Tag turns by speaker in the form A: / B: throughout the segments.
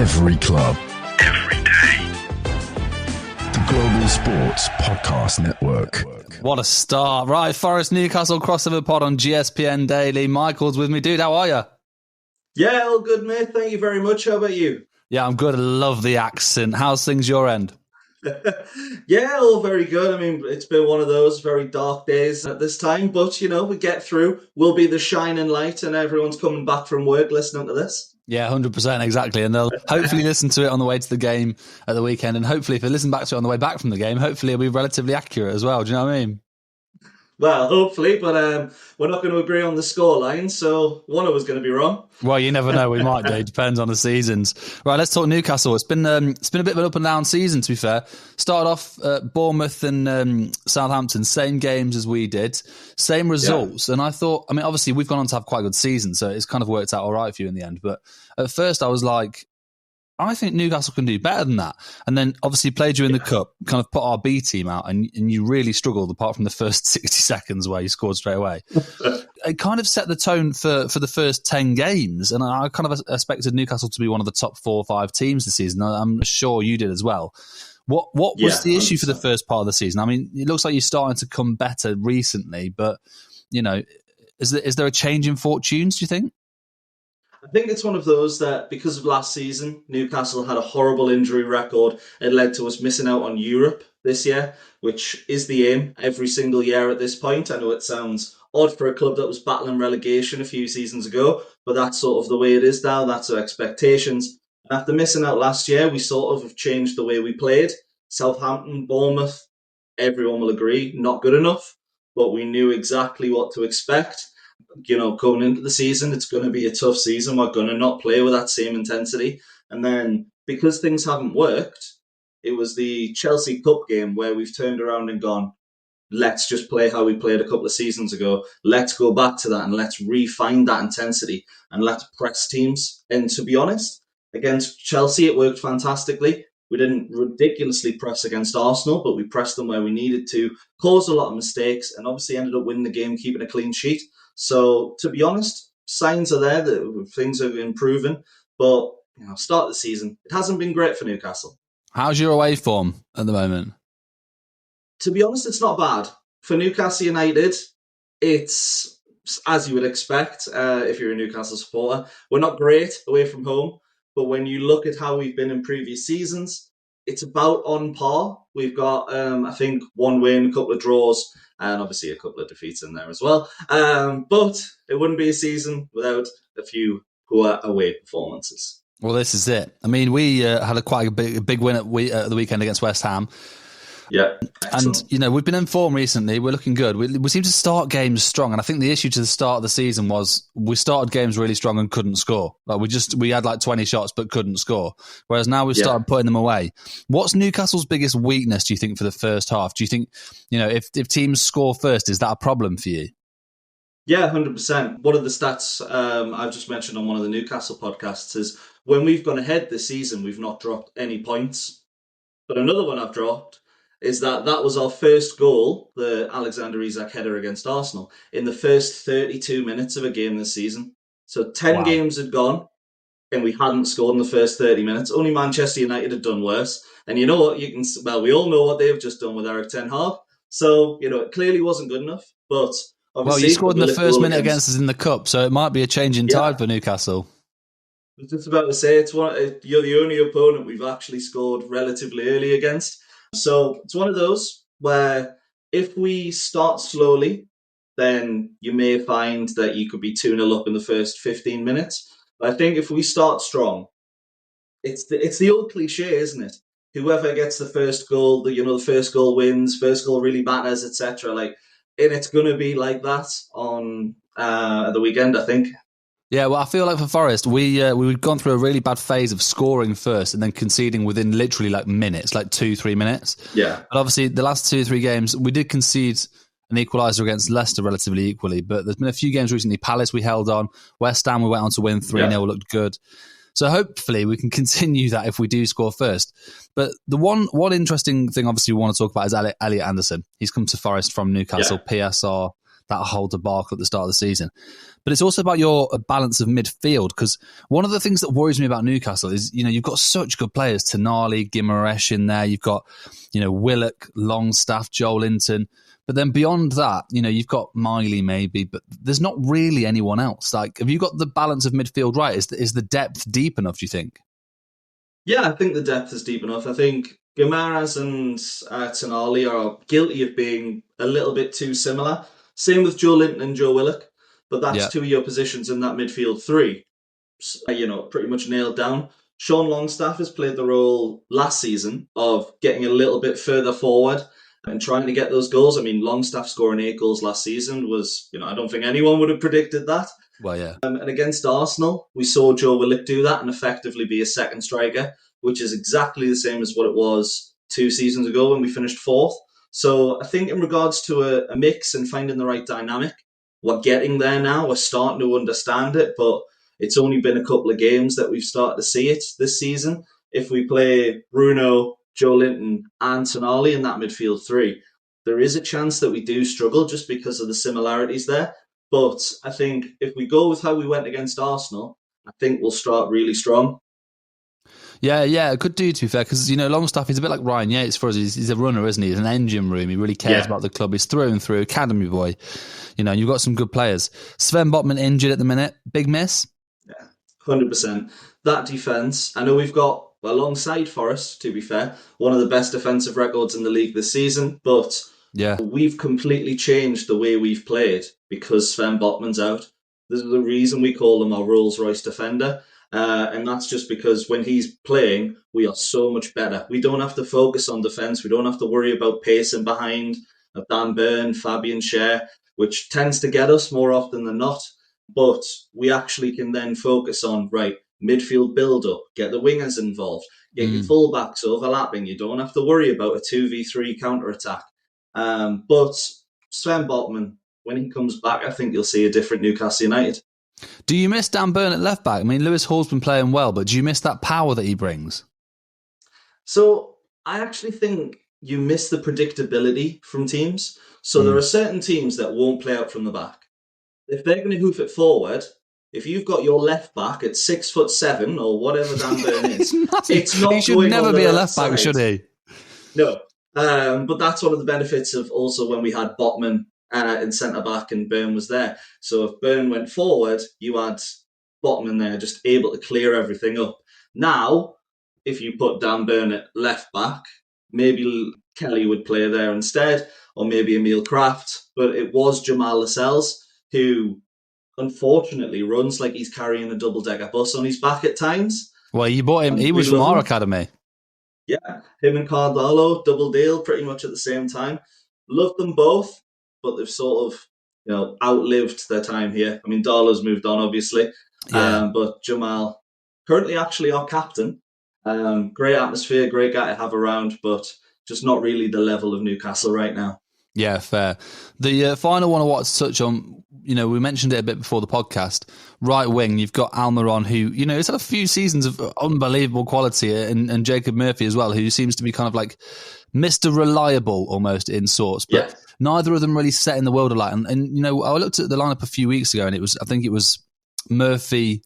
A: Every club. Every day. The Global Sports Podcast Network.
B: What a start. Right, Forest Newcastle crossover pod on GSPN Daily. Michael's with me. Dude, how are you?
C: Yeah, all good, mate. Thank you very much. How about you?
B: Yeah, I'm good. I love the accent. How's things your end?
C: Yeah, all very good. I mean, it's been one of those very dark days at this time, but, you know, we get through. We'll be the shining light and everyone's coming back from work listening to this.
B: Yeah, 100%, exactly. And they'll hopefully listen to it on the way to the game at the weekend. And hopefully if they listen back to it on the way back from the game, hopefully it'll be relatively accurate as well. Do you know what I mean?
C: Well, hopefully, but we're not going to agree on the scoreline, so one of us is going to be wrong.
B: Well, you never know. We might do. It depends on the seasons. Right, let's talk Newcastle. It's been a bit of an up and down season, to be fair. Started off Bournemouth and Southampton, same games as we did, same results. Yeah. And I thought, I mean, obviously we've gone on to have quite a good season, so it's kind of worked out all right for you in the end. But at first I was like, I think Newcastle can do better than that. And then obviously played you in the cup, kind of put our B team out, and you really struggled apart from the first 60 seconds where you scored straight away. It kind of set the tone for the first 10 games. And I kind of expected Newcastle to be one of the top 4 or 5 teams this season. I'm sure you did as well. What was the issue for the first part of the season? I mean, it looks like you're starting to come better recently, but, you know, is there a change in fortunes, do you think?
C: I think it's one of those that because of last season, Newcastle had a horrible injury record. It led to us missing out on Europe this year, which is the aim every single year at this point. I know it sounds odd for a club that was battling relegation a few seasons ago, but that's sort of the way it is now. That's our expectations. And after missing out last year, we sort of have changed the way we played. Southampton, Bournemouth, everyone will agree, not good enough, but we knew exactly what to expect. You know, going into the season, it's going to be a tough season. We're going to not play with that same intensity. And then because things haven't worked, it was the Chelsea Cup game where we've turned around and gone, let's just play how we played a couple of seasons ago. Let's go back to that and let's refine that intensity and let's press teams. And to be honest, against Chelsea, it worked fantastically. We didn't ridiculously press against Arsenal, but we pressed them where we needed to, caused a lot of mistakes, and obviously ended up winning the game, keeping a clean sheet. So, to be honest, signs are there that things are improving. But, you know, start the season, it hasn't been great for Newcastle.
B: How's your away form at the moment?
C: To be honest, it's not bad. For Newcastle United, it's as you would expect if you're a Newcastle supporter. We're not great away from home, but when you look at how we've been in previous seasons, it's about on par. We've got, I think, 1 win, a couple of draws, and obviously a couple of defeats in there as well. But it wouldn't be a season without a few poor away performances.
B: Well, this is it. I mean, we had quite a big win at the weekend against West Ham.
C: Yeah. Excellent.
B: And, you know, we've been in form recently. We're looking good. We seem to start games strong. And I think the issue to the start of the season was we started games really strong and couldn't score. Like we had like 20 shots but couldn't score. Whereas now we've started putting them away. What's Newcastle's biggest weakness, do you think, for the first half? Do you think, you know, if teams score first, is that a problem for you?
C: Yeah, 100%. One of the stats I've just mentioned on one of the Newcastle podcasts is when we've gone ahead this season, we've not dropped any points. But another one I've dropped is that was our first goal, the Alexander Isak header against Arsenal, in the first 32 minutes of a game this season. So 10 games had gone, and we hadn't scored in the first 30 minutes. Only Manchester United had done worse. And you know what? We all know what they've just done with Eric Ten Hag. So, you know, it clearly wasn't good enough. But obviously,
B: you scored in the first minute against us in the Cup, so it might be a change in tide for Newcastle.
C: I was just about to say, you're the only opponent we've actually scored relatively early against. So it's one of those where if we start slowly, then you may find that you could be 2-0 up in the first 15 minutes. But I think if we start strong, it's the old cliche, isn't it? Whoever gets the first goal, the first goal wins, first goal really matters, etc. And it's going to be like that on the weekend, I think.
B: Yeah, well, I feel like for Forest, we've gone through a really bad phase of scoring first and then conceding within literally like minutes, like 2-3 minutes.
C: Yeah.
B: But obviously, the last 2-3 games, we did concede an equaliser against Leicester relatively equally. But there's been a few games recently. Palace, we held on. West Ham, we went on to win 3-0, looked good. So hopefully we can continue that if we do score first. But the one interesting thing, obviously, we want to talk about is Elliot Anderson. He's come to Forest from Newcastle, PSR. that whole debacle at the start of the season. But it's also about your balance of midfield, because one of the things that worries me about Newcastle is, you've got such good players, Tonali, Guimaraes in there, you've got, Willock, Longstaff, Joel Linton. But then beyond that, you've got Miley maybe, but there's not really anyone else. Like, have you got the balance of midfield right? Is the depth deep enough, do you think?
C: Yeah, I think the depth is deep enough. I think Guimaraes and Tonali are guilty of being a little bit too similar. Same with Joe Linton and Joe Willock, but that's two of your positions in that midfield three, pretty much nailed down. Sean Longstaff has played the role last season of getting a little bit further forward and trying to get those goals. I mean, Longstaff scoring 8 goals last season was, I don't think anyone would have predicted that.
B: Well, yeah.
C: And against Arsenal, we saw Joe Willock do that and effectively be a second striker, which is exactly the same as what it was 2 seasons ago when we finished 4th. So I think in regards to a mix and finding the right dynamic, we're getting there now. We're starting to understand it, but it's only been a couple of games that we've started to see it this season. If we play Bruno, Joe Linton and Tonali in that midfield three, there is a chance that we do struggle just because of the similarities there. But I think if we go with how we went against Arsenal, I think we'll start really strong.
B: Yeah, could do, to be fair, because, Longstaff is a bit like Ryan Yates for us. He's a runner, isn't he? He's an engine room. He really cares about the club. He's through and through, academy boy. You've got some good players. Sven Botman injured at the minute. Big miss?
C: Yeah, 100%. That defence, I know we've got, alongside Forest, to be fair, one of the best defensive records in the league this season, but we've completely changed the way we've played because Sven Botman's out. There's the reason we call him our Rolls-Royce defender. And that's just because when he's playing, we are so much better. We don't have to focus on defence. We don't have to worry about pacing behind Dan Burn, Fabian Schär, which tends to get us more often than not. But we actually can then focus on, midfield build-up, get the wingers involved, get your full-backs overlapping. You don't have to worry about a 2v3 counter-attack. But Sven Botman, when he comes back, I think you'll see a different Newcastle United.
B: Do you miss Dan Burn at left back? I mean, Lewis Hall's been playing well, but do you miss that power that he brings?
C: So I actually think you miss the predictability from teams. So there are certain teams that won't play out from the back. If they're going to hoof it forward, if you've got your left back at 6'7" or whatever Dan Burn is, it's not.
B: He should never be a left back, should he?
C: No. But that's one of the benefits of also when we had Botman in centre-back and Burn was there. So if Burn went forward, you had Botman there just able to clear everything up. Now, if you put Dan Burn at left-back, maybe Kelly would play there instead, or maybe Emil Kraft. But it was Jamal Lascelles, who unfortunately runs like he's carrying a double-decker bus on his back at times.
B: Well, you bought him. He was from our academy.
C: Yeah, him and Cardallo, double deal pretty much at the same time. Loved them both, but they've sort of, outlived their time here. I mean, Darlow's moved on, obviously. But Jamal, currently actually our captain. Great atmosphere, great guy to have around, but just not really the level of Newcastle right now.
B: Yeah, fair. The final one I want to touch on, we mentioned it a bit before the podcast. Right wing, you've got Almiron, who, has had a few seasons of unbelievable quality, and Jacob Murphy as well, who seems to be kind of like Mr. Reliable almost in sorts. But neither of them really setting the world alight. And I looked at the lineup a few weeks ago, and I think it was Murphy,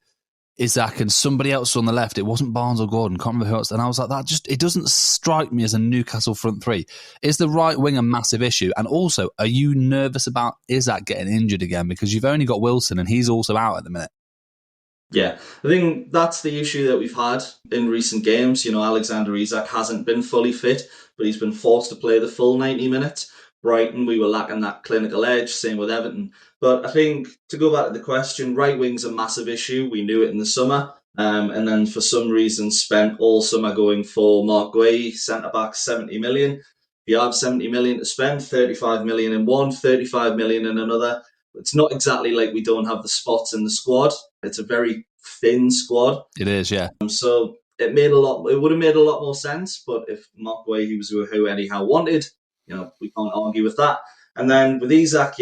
B: Isaac, and somebody else on the left. It wasn't Barnes or Gordon, can't remember who else. And I was like, it doesn't strike me as a Newcastle front three. Is the right wing a massive issue? And also, are you nervous about Isaac getting injured again? Because you've only got Wilson and he's also out at the minute. Yeah,
C: I think that's the issue that we've had in recent games. Alexander Isak hasn't been fully fit, but he's been forced to play the full 90 minutes. Brighton, we were lacking that clinical edge, same with Everton. But I think, to go back to the question, right wing's a massive issue. We knew it in the summer. And then for some reason spent all summer going for Mark Guehi, centre-back, 70 million. If you have 70 million to spend, 35 million in one, 35 million in another. It's not exactly like we don't have the spots in the squad. It's a very thin squad.
B: It is, yeah.
C: So it would have made a lot more sense. But if Mark Guehi was who Eddie Howe wanted, we can't argue with that. And then with Isak,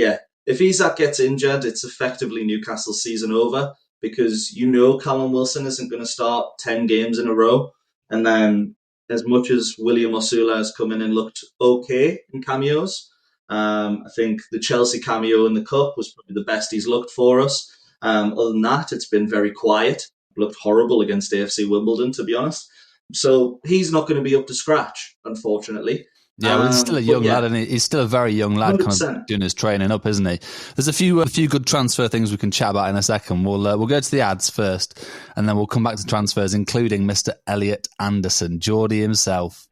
C: if Isak gets injured, it's effectively Newcastle's season over because Callum Wilson isn't going to start 10 games in a row. And then as much as William Osula has come in and looked okay in cameos, I think the Chelsea cameo in the Cup was probably the best he's looked for us. Other than that, it's been very quiet. Looked horrible against AFC Wimbledon, to be honest. So he's not going to be up to scratch, unfortunately.
B: Yeah, well, he's still a young lad, and he's still a very young lad,
C: 100%.
B: kind of doing his training up, isn't he? There's a few good transfer things we can chat about in a second. We'll go to the ads first, and then we'll come back to transfers, including Mr. Elliot Anderson, Geordie himself.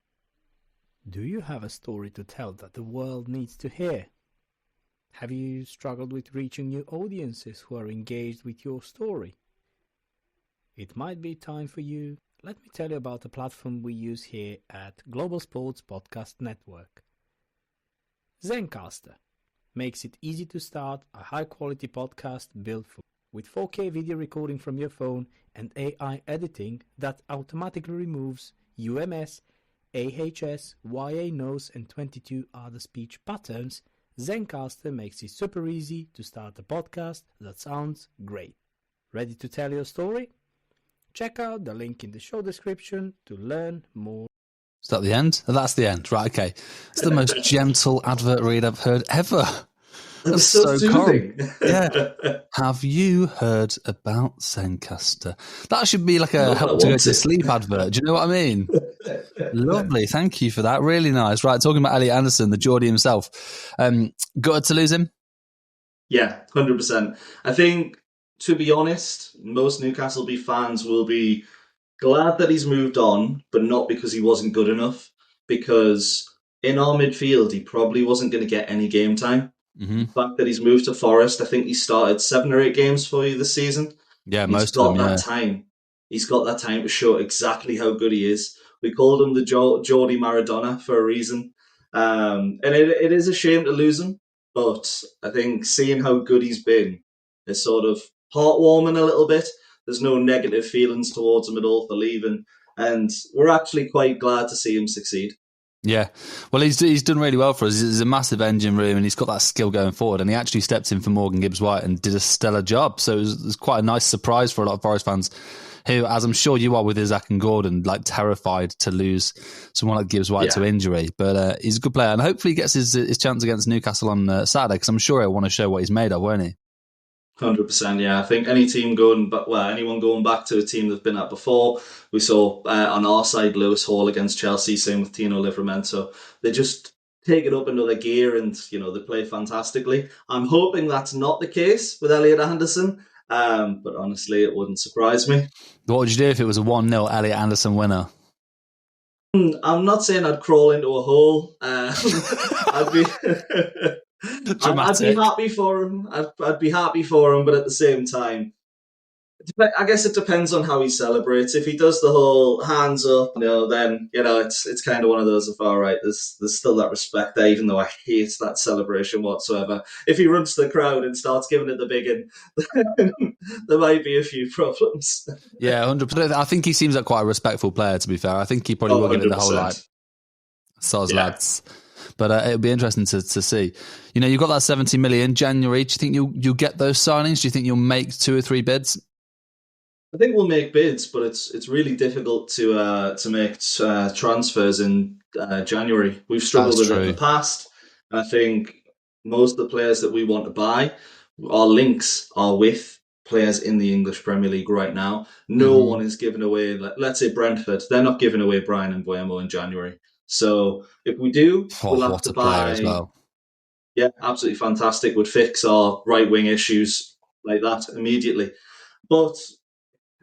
D: Do you have a story to tell that the world needs to hear? Have you struggled with reaching new audiences who are engaged with your story? It might be time for you. Let me tell you about the platform we use here at Global Sports Podcast Network. Zencastr makes it easy to start a high-quality podcast built with 4K video recording from your phone and AI editing that automatically removes UMS, AHS, YA nose and 22 other speech patterns. Zencastr makes it super easy to start a podcast that sounds great. Ready to tell your story? Check out the link in the show description to learn more.
B: Is that the end? Oh, that's the end. Right, okay. It's the most gentle advert read I've heard ever.
C: That's so soothing.
B: Yeah. Have you heard about Zencastr? That should be like a help to go to sleep advert. Do you know what I mean? Lovely. Thank you for that. Really nice. Right, talking about Elliot Anderson, the Geordie himself. Gutted to lose him?
C: Yeah, 100%. I think, to be honest, most Newcastle fans will be glad that he's moved on, but not because he wasn't good enough. Because in our midfield, he probably wasn't going to get any game time.
B: Mm-hmm.
C: The fact that he's moved to Forest, I think he started 7 or 8 games for you this season.
B: Yeah, most of them,
C: that time. He's got that time to show exactly how good he is. We called him the Geordie Maradona for a reason. And it is a shame to lose him, but I think seeing how good he's been is sort of heartwarming a little bit. There's no negative feelings towards him at all for leaving, and we're actually quite glad to see him succeed.
B: Yeah, well, he's done really well for us. He's a massive engine room, and he's got that skill going forward. And he actually stepped in for Morgan Gibbs-White and did a stellar job. So it was quite a nice surprise for a lot of Forest fans, who, as I'm sure you are with Isaac and Gordon, like terrified to lose someone like Gibbs-White to injury. But he's a good player, and hopefully he gets his chance against Newcastle on Saturday, because I'm sure he'll want to show what he's made of, won't he?
C: 100%, yeah. I think anyone going back to a team they've been at before. We saw on our side Lewis Hall against Chelsea, same with Tino Livramento. They just take it up another gear, and they play fantastically. I'm hoping that's not the case with Elliot Anderson, but honestly, it wouldn't surprise me.
B: What would you do if it was a 1-0 Elliot Anderson winner?
C: I'm not saying I'd crawl into a hole. I'd be happy for him. I'd be happy for him, but at the same time, I guess it depends on how he celebrates. If he does the whole hands up, then it's kind of one of those of, all right, there's still that respect there, even though I hate that celebration whatsoever. If he runs to the crowd and starts giving it the big one, there might be a few problems.
B: Yeah, 100%. I think he seems like quite a respectful player, to be fair. I think he probably will give it the whole lads. But it'll be interesting to see. You've got that 70 million January. Do you think you'll get those signings? Do you think you'll make 2 or 3 bids?
C: I think we'll make bids, but it's really difficult to make transfers in January. We've struggled with it in the past. I think most of the players that we want to buy, our links are with players in the English Premier League right now. No one is giving away, let's say Brentford, they're not giving away Brian Mbeumo in January. So if we do, we'll have to buy
B: as well.
C: Yeah, absolutely fantastic. Would fix our right wing issues like that immediately. But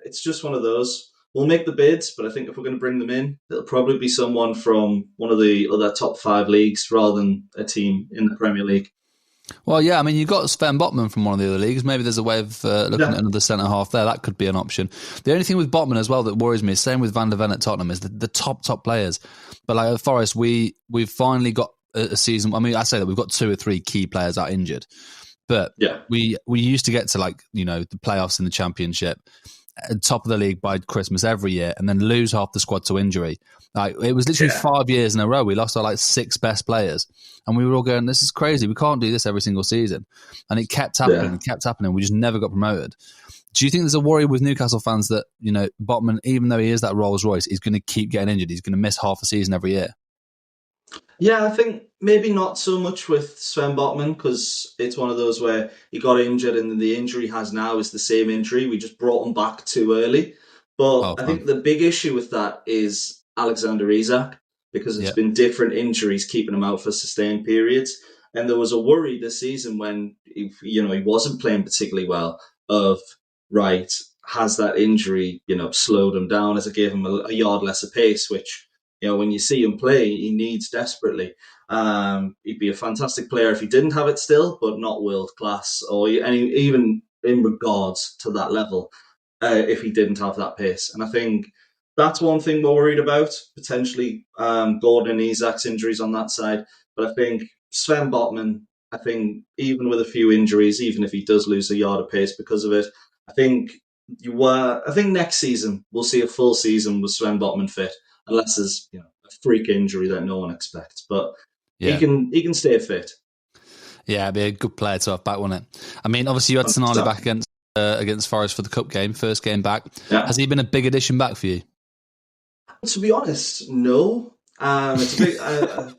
C: it's just one of those. We'll make the bids, but I think if we're going to bring them in, it'll probably be someone from one of the other top 5 leagues rather than a team in the Premier League.
B: Well, yeah, I mean, you've got Sven Botman from one of the other leagues. Maybe there's a way of looking at another centre-half there. That could be an option. The only thing with Botman as well that worries me, same with Van der Ven at Tottenham, is the top players. But like at Forest, we've finally got a season. I mean, I say that we've got 2 or 3 key players out injured. But we used to get to the playoffs in the Championship, top of the league by Christmas every year, and then lose half the squad to injury. It was literally 5 years in a row. We lost our 6 best players, and we were all going, "This is crazy. We can't do this every single season." And it kept happening and kept happening. We just never got promoted. Do you think there's a worry with Newcastle fans that Botman, even though he is that Rolls Royce, is going to keep getting injured? He's going to miss half a season every year.
C: Yeah, I think maybe not so much with Sven Botman because it's one of those where he got injured and the injury he has now is the same injury. We just brought him back too early. But
B: Oh,
C: I
B: fun.
C: think the big issue with that is Alexander Isak because it's
B: Yeah.
C: been different injuries keeping him out for sustained periods. And there was a worry this season when he wasn't playing particularly well of right, has that injury, slowed him down as it gave him a yard less of pace, which when you see him play, he needs desperately. He'd be a fantastic player if he didn't have it still, but not world class, or even in regards to that level, if he didn't have that pace. And I think that's one thing we're worried about, potentially Gordon and Isak's injuries on that side. But I think Sven Botman, I think even with a few injuries, even if he does lose a yard of pace because of it, I think next season we'll see a full season with Sven Botman fit, unless there's a freak injury that no one expects. But
B: Yeah.
C: he can stay fit.
B: Yeah, it'd be a good player to have back, wouldn't it? I mean, obviously you had Tonali back against Forest for the cup game, first game back.
C: Yeah.
B: Has he been a big addition back for you?
C: To be honest, no. It's a big.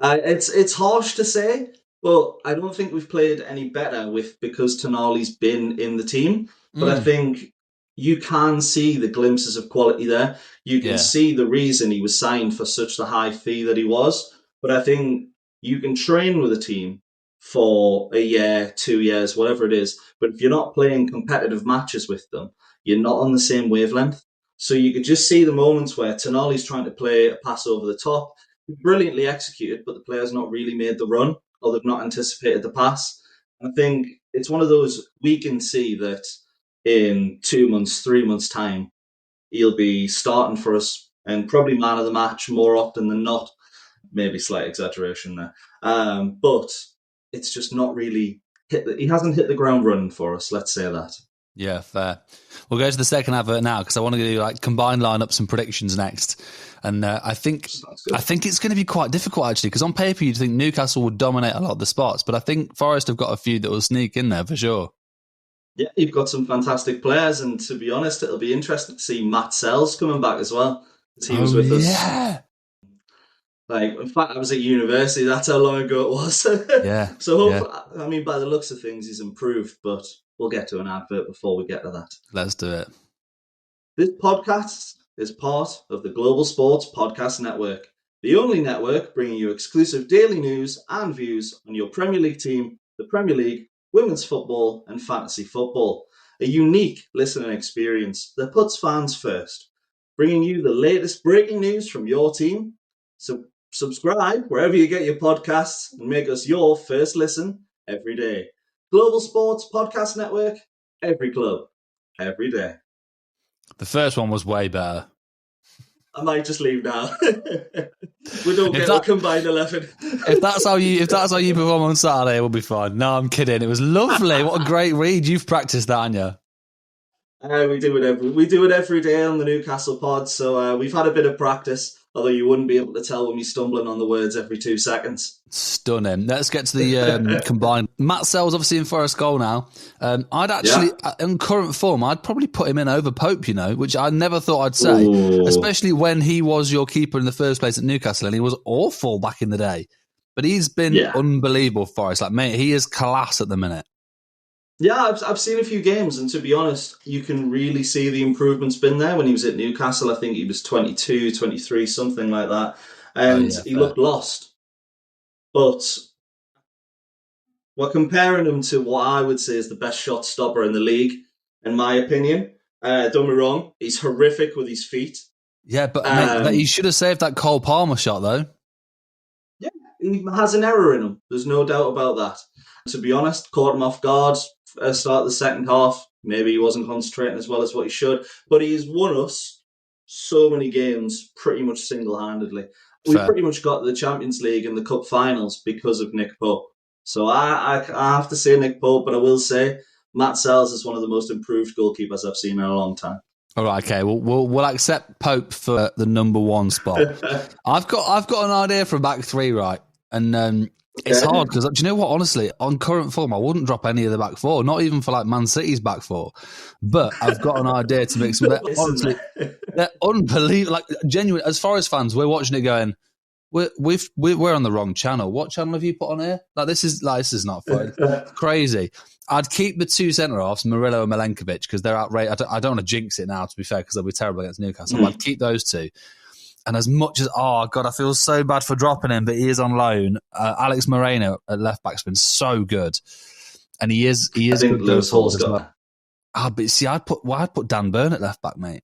C: It's harsh to say, but I don't think we've played any better because Tonali's been in the team. But I think you can see the glimpses of quality there. You can see the reason he was signed for such the high fee that he was. But I think you can train with a team for a year, 2 years, whatever it is. But if you're not playing competitive matches with them, you're not on the same wavelength. So you could just see the moments where Tonali's trying to play a pass over the top, brilliantly executed, but the player's not really made the run or they've not anticipated the pass. And I think it's one of those we can see that in 2 months, 3 months' time, he'll be starting for us and probably man of the match more often than not. Maybe slight exaggeration there. But it's just not really he hasn't hit the ground running for us, let's say that.
B: Yeah, fair. We'll go to the second advert now because I want to do combined lineups and predictions next. And I think it's going to be quite difficult actually because on paper you'd think Newcastle would dominate a lot of the spots, but I think Forest have got a few that will sneak in there for sure.
C: Yeah, you've got some fantastic players, and to be honest, it'll be interesting to see Matt Sells coming back as well. He was with us.
B: Yeah.
C: In fact, I was at university. That's how long ago it was.
B: Yeah.
C: So hopefully, I mean, by the looks of things, he's improved, but we'll get to an advert before we get to that.
B: Let's do it.
C: This podcast is part of the Global Sports Podcast Network, the only network bringing you exclusive daily news and views on your Premier League team, the Premier League, women's football, and fantasy football. A unique listening experience that puts fans first, bringing you the latest breaking news from your team. So subscribe wherever you get your podcasts and make us your first listen every day. Global Sports Podcast Network, every club, every day.
B: The first one was way better.
C: I might just leave now. We don't get a combined 11.
B: If that's how you perform on Saturday, we'll be fine. No, I'm kidding. It was lovely. What a great read. You've practiced that, haven't you?
C: We do it every day on the Newcastle pod. So we've had a bit of practice. Although you wouldn't be able to tell when we're stumbling on the words every 2 seconds.
B: Stunning. Let's get to the combined. Matt Sells obviously in Forest goal now. I'd actually, in current form, I'd probably put him in over Pope, which I never thought I'd say, especially when he was your keeper in the first place at Newcastle and he was awful back in the day. But he's been unbelievable for Forest. Mate, he is class at the minute.
C: Yeah, I've seen a few games, and to be honest, you can really see the improvement's been there. When he was at Newcastle, I think he was 22, 23, something like that, and he looked lost. But we're comparing him to what I would say is the best shot stopper in the league, in my opinion. Don't get me wrong, he's horrific with his feet.
B: Yeah, but mate, he should have saved that Cole Palmer shot, though.
C: Yeah, he has an error in him. There's no doubt about that. To be honest, caught him off guard. Start of the second half, maybe he wasn't concentrating as well as what he should, but he's won us so many games pretty much single-handedly. We pretty much got the Champions League and the Cup finals because of Nick Pope. So I have to say Nick Pope, but I will say Matt Sells is one of the most improved goalkeepers I've seen in a long time. All
B: right, okay. We'll accept Pope for the number one spot. I've got an idea for a back three, right? And it's hard because, do you know what? Honestly, on current form, I wouldn't drop any of the back four, not even for Man City's back four. But I've got an idea to make some. Honestly, they're unbelievable. Genuine. As Forest fans, we're watching it going, we're on the wrong channel. What channel have you put on here? This is not fun. It's crazy. I'd keep the two centre-halves, Murillo and Milenkovic, because they're outrageous. I don't want to jinx it now, to be fair, because they'll be terrible against Newcastle. But I'd keep those two. And as much as, oh God, I feel so bad for dropping him, but he is on loan. Alex Moreno at left back's been so good, and he is. I think
C: Lewis Hall's got that.
B: But see, I'd put Dan Burn at left back, mate.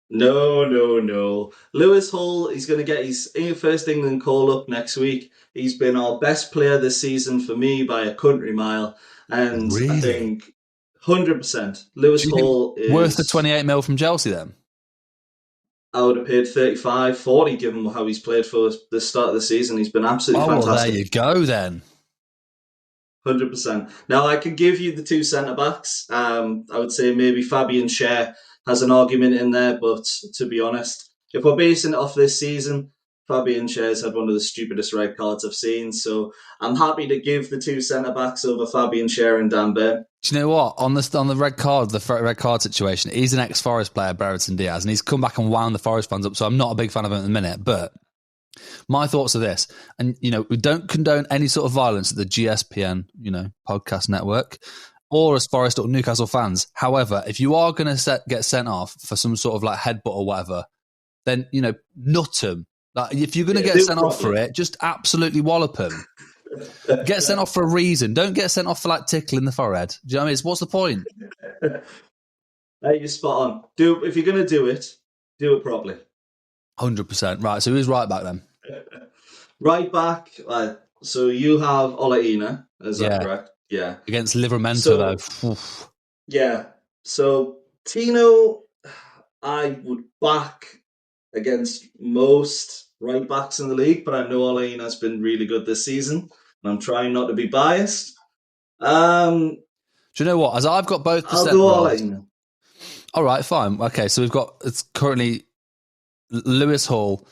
C: No. Lewis Hall, he's going to get his first England call up next week. He's been our best player this season for me by a country mile, and really? I think 100%. Lewis Hall is
B: worth the 28 mil from Chelsea. Then
C: I would have paid 35, 40, given how he's played for the start of the season. He's been absolutely fantastic.
B: Well, there you go then.
C: 100%. Now, I could give you the two centre-backs. I would say maybe Fabian Schär has an argument in there, but to be honest, if we're basing it off this season, Fabian Schär's had one of the stupidest red cards I've seen, so I'm happy to give the two centre-backs over Fabian Schär and Dan Burn.
B: Do you know what? On the red card situation, he's an ex-Forest player, Brereton Diaz, and he's come back and wound the Forest fans up, so I'm not a big fan of him at the minute, but my thoughts are this, and we don't condone any sort of violence at the GSPN, podcast network, or as Forest or Newcastle fans. However, if you are going to get sent off for some sort of headbutt or whatever, then nut him. If you're going to get sent off for it, just absolutely wallop him. Get sent off for a reason. Don't get sent off for tickling the forehead. Do you know what I mean? What's the point?
C: Hey, you're spot on. If you're going to do it properly.
B: 100%. Right, so who's right back then?
C: Right back, so you have Olaina, is that correct? Yeah.
B: Against Livramento, though. Oof.
C: Yeah. So Tino, I would back against most right backs in the league, but I know Olaina's been really good this season, and I'm trying not to be biased.
B: Do you know what? As I've got both the
C: I'll go Olaina.
B: All right, fine. Okay, so it's currently Lewis Hall,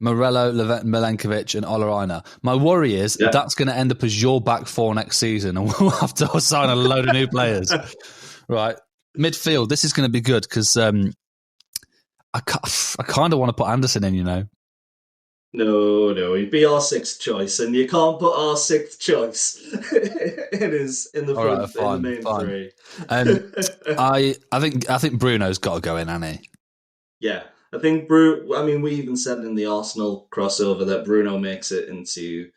B: Morello, Milenkovic, and Olaina. My worry is that's going to end up as your back four next season, and we'll have to sign a load of new players. Right. Midfield, this is going to be good because I kind of want to put Anderson in,
C: No, he'd be our sixth choice, and you can't put our sixth choice in the front, in the main three.
B: I think Bruno's got to go in, hasn't he?
C: Yeah. I think we even said in the Arsenal crossover that Bruno makes it into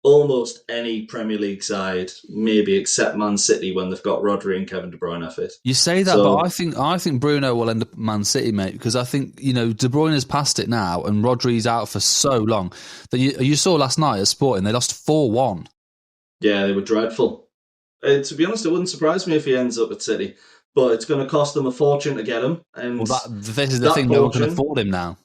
C: almost any Premier League side, maybe except Man City when they've got Rodri and Kevin De Bruyne fit.
B: You say that, but I think Bruno will end up at Man City, mate, because I think De Bruyne has passed it now, and Rodri's out for so long that you saw last night at Sporting they lost 4-1.
C: Yeah, they were dreadful. To be honest, it wouldn't surprise me if he ends up at City. But it's going to cost them a fortune to get him. And
B: this is the thing, they're not going to afford him now.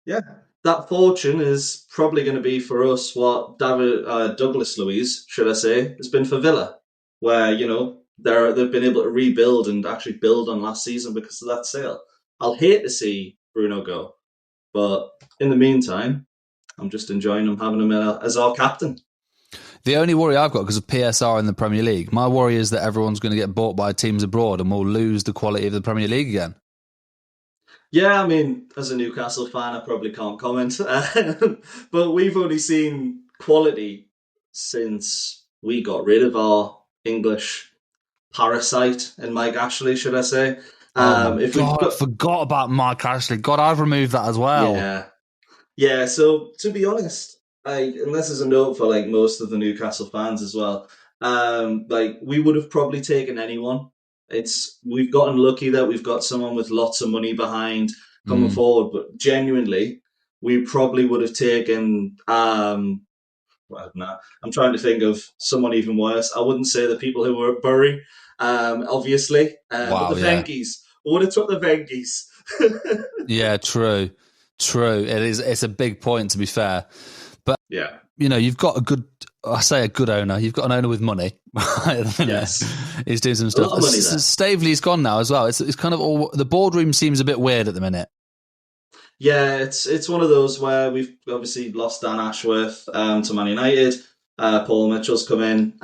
C: Yeah, that fortune is probably going to be for us what Douglas Luiz, should I say, has been for Villa, where, they've been able to rebuild and actually build on last season because of that sale. I'll hate to see Bruno go, but in the meantime, I'm just enjoying him having him as our captain.
B: The only worry I've got, because of PSR in the Premier League, my worry is that everyone's going to get bought by teams abroad and we'll lose the quality of the Premier League again.
C: Yeah, as a Newcastle fan, I probably can't comment. But we've only seen quality since we got rid of our English parasite in Mike Ashley, should I say.
B: I forgot about Mike Ashley. God, I've removed that as well.
C: Yeah, so to be honest, and this is a note for most of the Newcastle fans as well, we would have probably taken anyone. We've gotten lucky that we've got someone with lots of money behind coming forward, but genuinely, we probably would have taken. I'm trying to think of someone even worse. I wouldn't say the people who were at Bury, obviously, but the Venkies. I would have took the Venkies.
B: Yeah, true. It's a big point, to be fair. But, you've got a good owner. You've got an owner with money. Right, at the minute. Yes. He's doing some stuff. Staveley's gone now as well. It's kind of all, the boardroom seems a bit weird at the minute.
C: Yeah, it's one of those where we've obviously lost Dan Ashworth to Man United. Paul Mitchell's come in.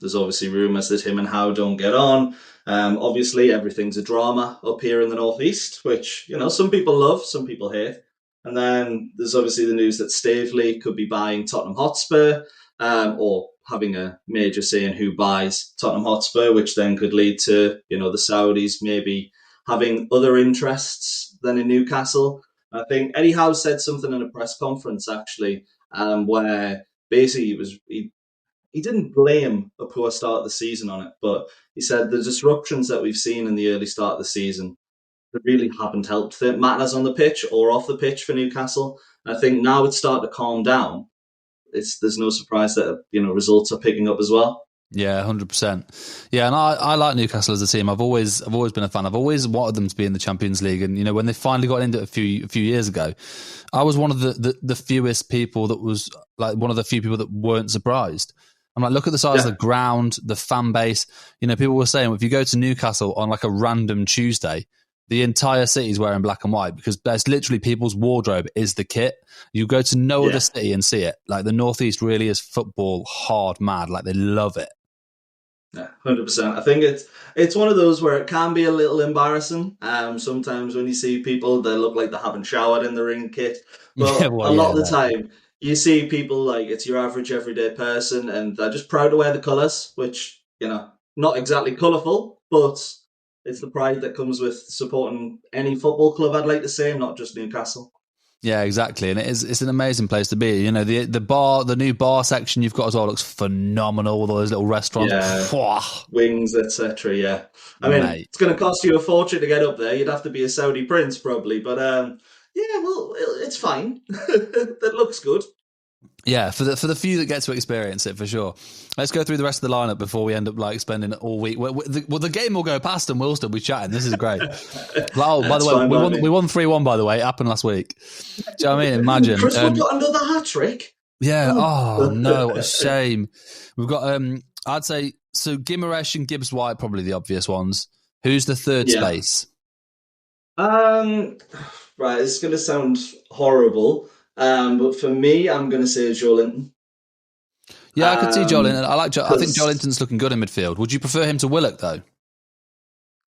C: There's obviously rumours that him and Howe don't get on. Obviously, everything's a drama up here in the Northeast, which, some people love, some people hate. And then there's obviously the news that Staveley could be buying Tottenham Hotspur, or having a major say in who buys Tottenham Hotspur, which then could lead to, the Saudis maybe having other interests than in Newcastle. I think Eddie Howe said something in a press conference, actually, where basically he didn't blame a poor start of the season on it, but he said the disruptions that we've seen in the early start of the season really haven't helped the matters on the pitch or off the pitch for Newcastle. And I think now it's starting to calm down. There's no surprise that results are picking up as well.
B: Yeah, 100%. Yeah, and I like Newcastle as a team. I've always been a fan. I've always wanted them to be in the Champions League, and when they finally got into it a few years ago, I was one of the fewest people that was like one of the few people that weren't surprised. I'm like, look at the size of the ground, the fan base. People were saying if you go to Newcastle on like a random Tuesday, the entire city is wearing black and white because that's literally people's wardrobe is the kit. You go to no other city and see it. Like the Northeast really is football hard mad. Like they love it.
C: Yeah, 100%. I think it's one of those where it can be a little embarrassing. Sometimes when you see people that look like they haven't showered in the ring kit, but a lot of the time you see people like it's your average everyday person, and they're just proud to wear the colours, which not exactly colourful, but it's the pride that comes with supporting any football club, I'd like to say, not just Newcastle.
B: Yeah, exactly. And it's an amazing place to be. The new bar section you've got as well looks phenomenal with all those little restaurants.
C: Yeah. Wings, etc. Yeah. I mean, it's going to cost you a fortune to get up there. You'd have to be a Saudi prince probably. But it's fine. That looks good.
B: Yeah, for the few that get to experience it, for sure. Let's go through the rest of the lineup before we end up like spending it all week. Well, the game will go past and we'll still be chatting. This is great. By the way, we won 3-1, by the way. It happened last week. Do you know what I mean? Imagine.
C: Chris Wood got another hat-trick.
B: Yeah. Oh, no, what a shame. We've got, I'd say, so Guimaraes and Gibbs-White, probably the obvious ones. Who's the third space?
C: Right, it's going to sound horrible. But for me, I'm going to say Joe Linton.
B: Yeah, I could see Joe Linton. I think Joe Linton's looking good in midfield. Would you prefer him to Willock, though?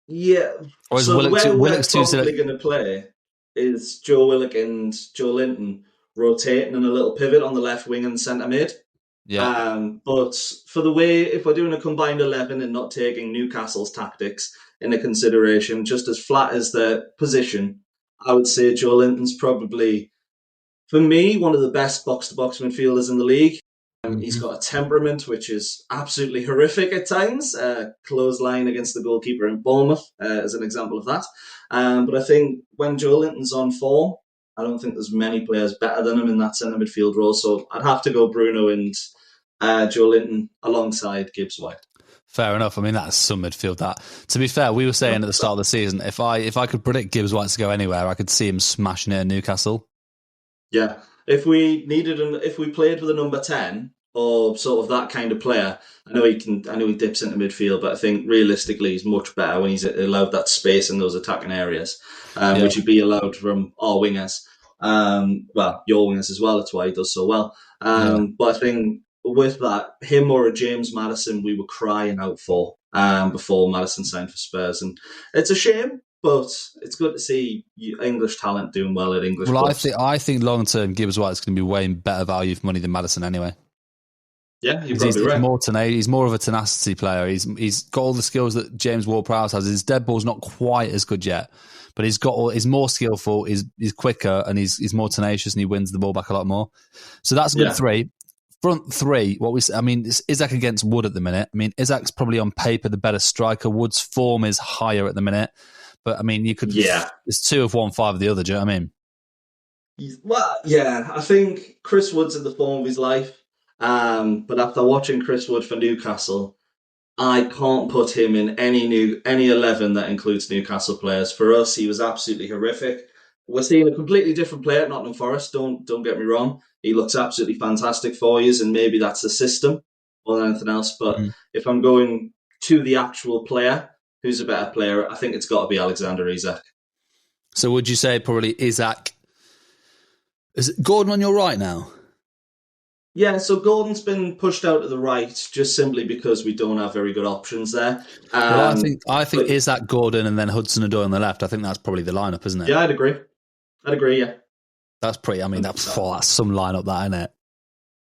C: Yeah.
B: Or is
C: so
B: Willock's too
C: probably going to play is Joe Willock and Joe Linton rotating in a little pivot on the left wing and centre mid.
B: Yeah.
C: But for the way, if we're doing a combined 11 and not taking Newcastle's tactics into consideration, just as flat as their position, I would say Joe Linton's probably, for me, one of the best box-to-box midfielders in the league. He's got a temperament which is absolutely horrific at times. Clothesline against the goalkeeper in Bournemouth as an example of that. But I think when Joe Linton's on form, I don't think there's many players better than him in that centre midfield role. So I'd have to go Bruno and Joe Linton alongside Gibbs-White.
B: Fair enough. I mean, that's some midfield. That, to be fair, we were saying at the start of the season, if I could predict Gibbs-White to go anywhere, I could see him smashing it in Newcastle.
C: Yeah. If we played with a number 10 or sort of that kind of player, I know he dips into midfield, but I think realistically he's much better when he's allowed that space in those attacking areas, which would be allowed from our wingers. Well, your wingers as well. That's why he does so well. But I think with that, him or a James Maddison, we were crying out for before Maddison signed for Spurs, and it's a shame. But it's good to see English talent doing well at English clubs.
B: I think long term Gibbs-White is going to be way better value for money than Maddison anyway.
C: Yeah, you're probably right.
B: He's more of a tenacity player. He's got all the skills that James Ward-Prowse has. His dead ball's not quite as good yet, but he's more skillful. He's quicker and he's more tenacious and he wins the ball back a lot more. So that's a good three. Front three, it's Isak against Wood at the minute. I mean, Isak's probably on paper the better striker. Wood's form is higher at the minute. But, I mean, you could... Yeah. It's 2 of 1, 5 of the other, do you know what I mean?
C: Well, yeah. I think Chris Wood's in the form of his life. But after watching Chris Wood for Newcastle, I can't put him in any 11 that includes Newcastle players. For us, he was absolutely horrific. We're seeing a completely different player at Nottingham Forest, don't get me wrong. He looks absolutely fantastic for you, and maybe that's the system more than anything else. But if I'm going to the actual player... Who's a better player? I think it's got to be Alexander Isak.
B: So would you say probably Isak? Is it Gordon on your right now?
C: Yeah, so Gordon's been pushed out to the right just simply because we don't have very good options there.
B: Well, I think Isak, Gordon, and then Hudson-Odoi on the left. I think that's probably the lineup, isn't it?
C: Yeah, I'd agree. Yeah.
B: That's pretty. I mean, that's some lineup, that, isn't it?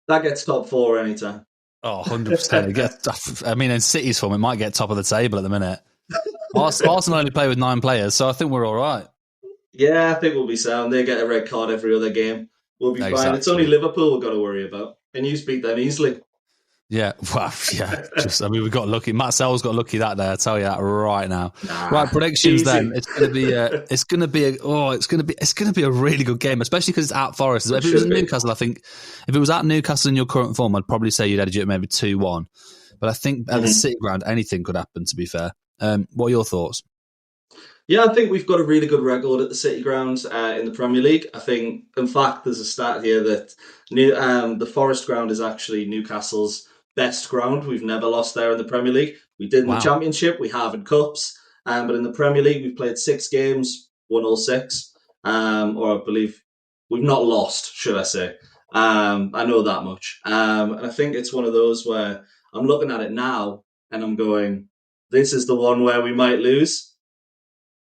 C: That gets top 4 anytime.
B: Oh, 100%. It gets, I mean, in City's form, it might get top of the table at the minute. Arsenal only play with 9 players, so I think we're all right.
C: Yeah, I think we'll be sound. They get a red card every other game. We'll be fine. It's only Liverpool we've got to worry about. And you beat them easily.
B: Yeah, well, yeah. We got lucky. Matt Sell's got lucky that day. I tell you that right now. Right, predictions. Easy. Then it's going to be a really good game, especially because it's at Forest. If it was at Newcastle, I think if it was at Newcastle in your current form, I'd probably say you'd edge it maybe 2-1. But I think at the City ground, anything could happen. To be fair, what are your thoughts?
C: Yeah, I think we've got a really good record at the City ground in the Premier League. I think, in fact, there's a stat here that the Forest ground is actually Newcastle's best ground. We've never lost there in the Premier League. We did in the Championship, we have in Cups, but in the Premier League, we've played 6 games, won all 6, or I believe we've not lost, should I say. I know that much. And I think it's one of those where I'm looking at it now and I'm going, this is the one where we might lose.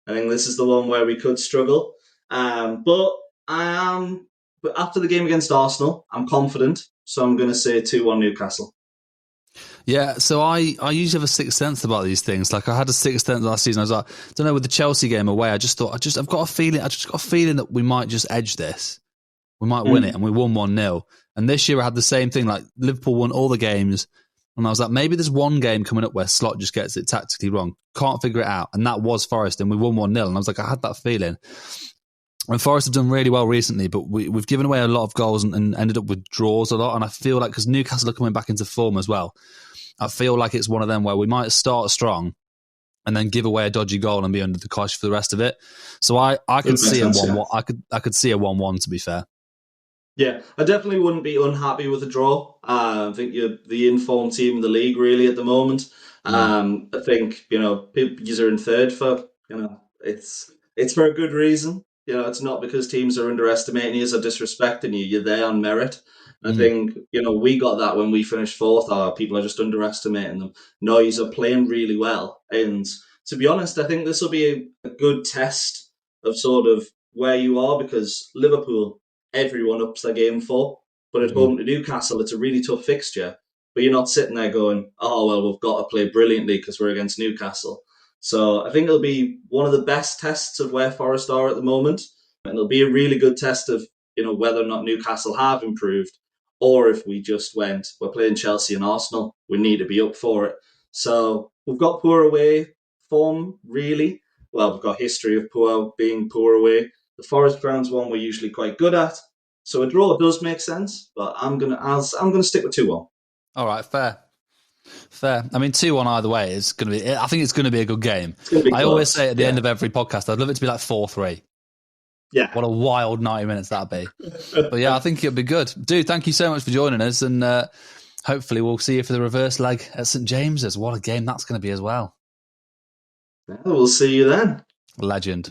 C: I think this is the one where we could struggle. But after the game against Arsenal, I'm confident. So I'm going to say 2-1 Newcastle.
B: Yeah, so I usually have a sixth sense about these things. Like I had a sixth sense last season. I was like, I don't know, with the Chelsea game away, I've got a feeling that we might just edge this. We might win it, and we won 1-0. And this year I had the same thing. Like Liverpool won all the games, and I was like, maybe there's one game coming up where Slot just gets it tactically wrong. Can't figure it out. And that was Forest, and we won 1-0. And I was like, I had that feeling. And Forest have done really well recently, but we've given away a lot of goals and ended up with draws a lot. And I feel like, because Newcastle are coming back into form as well, I feel like it's one of them where we might start strong and then give away a dodgy goal and be under the cosh for the rest of it. So I could see a 1-1. I could see a 1-1, to be fair.
C: Yeah, I definitely wouldn't be unhappy with a draw. I think you're the informed team in the league really at the moment. I think, you are in third for, it's for a good reason. It's not because teams are underestimating you or disrespecting you. You're there on merit. I think, we got that when we finished 4th. People are just underestimating them. No, you're playing really well. And to be honest, I think this will be a good test of sort of where you are, because Liverpool, everyone ups their game for. But at home to Newcastle, it's a really tough fixture. But you're not sitting there going, oh, well, we've got to play brilliantly because we're against Newcastle. So I think it'll be one of the best tests of where Forest are at the moment. And it'll be a really good test of, whether or not Newcastle have improved, or if we just went, we're playing Chelsea and Arsenal, we need to be up for it. So we've got poor away form, really. Well, we've got history of being poor away. The Forest ground's one we're usually quite good at. So a draw does make sense, but I'm gonna stick with 2-1.
B: All right, fair. I mean, 2-1 either way is going to be. I think it's going to be a good game. I always say at the end of every podcast, I'd love it to be like 4-3.
C: Yeah.
B: What a wild 90 minutes that'd be. But yeah, I think it'll be good. Dude, thank you so much for joining us, and hopefully we'll see you for the reverse leg at St James's. What a game that's going to be as well.
C: We'll see you then.
B: Legend.